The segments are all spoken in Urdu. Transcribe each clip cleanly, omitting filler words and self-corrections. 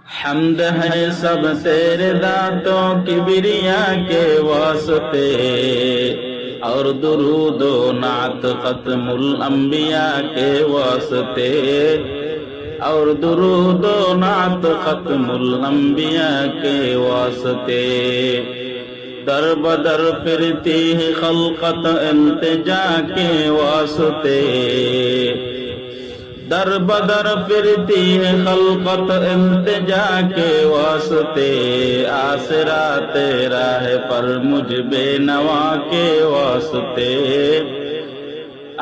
حمد ہے سب تیرے ذاتوں کبریا کے واسطے، اور درود و نعت ختم الانبیاء کے واسطے، اور درود و نعت ختم الانبیاء کے واسطے۔ در بدر پھرتی ہے خلقت التجا کے واسطے، در بدر پھرتی ہے خلقت التجا کے واسطے، آسرا تیرا ہے پر مجھ بے نوا کے واسطے،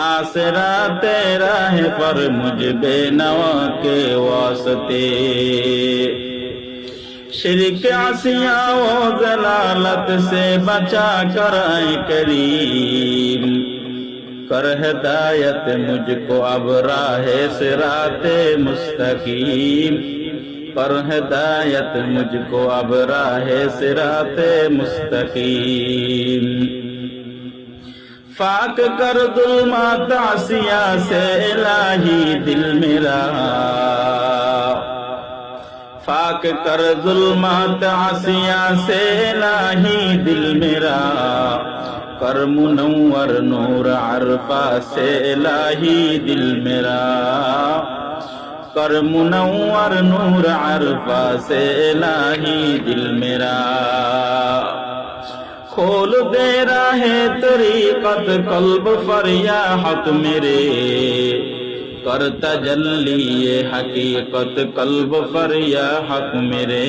آسرا تیرا ہے پر مجھ بے نوا کے واسطے۔ شرک عصیاں و ضلالت سے بچا کر اے کریم، کر ہدایت مجھ کو اب راہ صراط مستقیم، پر ہدایت مجھ کو اب راہ صراط مستقیم۔ پاک کر ظلمات عصیاں سے الہی دل میرا، پاک کر ظلمات عصیاں سے الہی دل میرا، کر منور نور عرفہ سے الہی دل میرا، کر منور نور عرفہ سے الہی دل میرا۔ کھول دے راہ طریقت قلب فریاحت میرے، کر تجلی حقیقت قلب فریاحت میرے،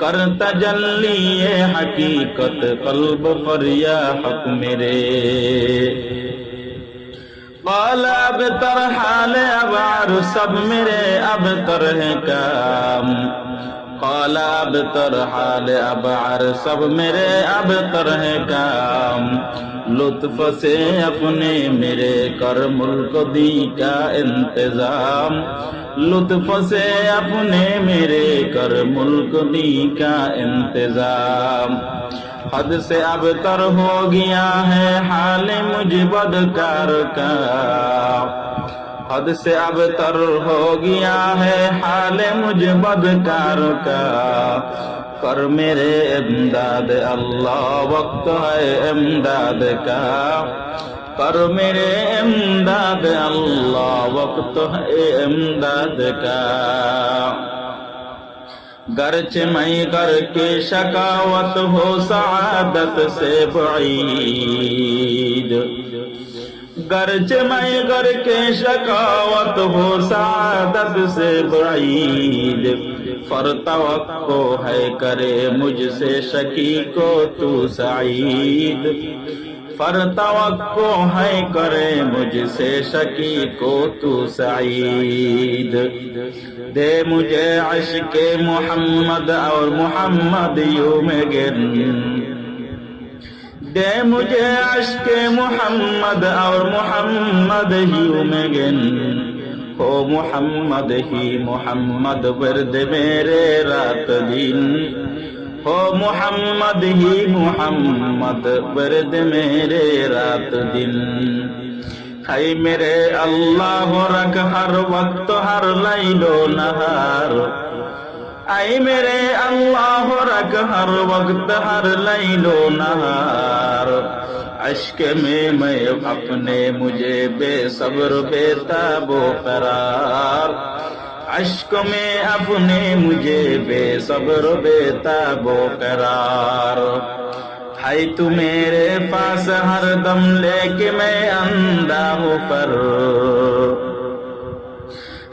کر تجلی حقیقت قلب فریاحت میرے۔ قال اب تر حال ابعر سب میرے اب تر ہے کام، قال اب تر حال ابعر سب میرے اب تر ہے کام، لطف سے اپنے میرے کر ملک دی کا انتظام، لطف سے اپنے میرے کر ملک دی کا انتظام۔ حد سے اب تر ہو گیا ہے حال مجھ بدکار کا، حد سے اب تر ہو گیا ہے حال مجھ بدکار کا، کر میرے امداد اللہ وقت ہے امداد کا، کر میرے امداد اللہ وقت ہے امداد کا۔ گرچہ میں کر کے شکاوت ہو سعادت سے بعید، گرچہ میں کر کے شکاوت ہو سعادت سے بعید، پر توقع ہے کرے مجھ سے شکی کو تو سعید، پر توقع ہے کرے مجھ سے شکی کو تو سعید۔ دے مجھے عشق محمد اور محمد یوں میں گن، دے مجھے عشق محمد اور محمد یوں میں گن، ہو محمد ہی محمد ورد میرے رات دن، ہو محمد ہی محمد ورد میرے رات دن۔ اے میرے اللہ رکھ ہر وقت ہر لیل و نہار، اے میرے اللہ رکھ ہر وقت ہر لیل و نہار، عشق میں اپنے مجھے بے صبر بے تاب و قرار، عشق میں اپنے مجھے بے صبر بے تاب و قرار۔ ہے تو میرے پاس ہر دم لے کے میں اندھا ہوں پر،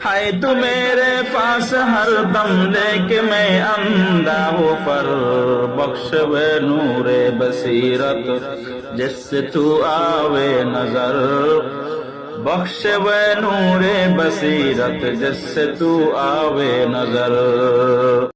ہے تو میرے پاس ہر دم لے کے میں اندھا ہوں پر، بخش وے نور بصیرت جس سے تو آوے نظر، بخش وے نور بصیرت جس سے تو آوے نظر۔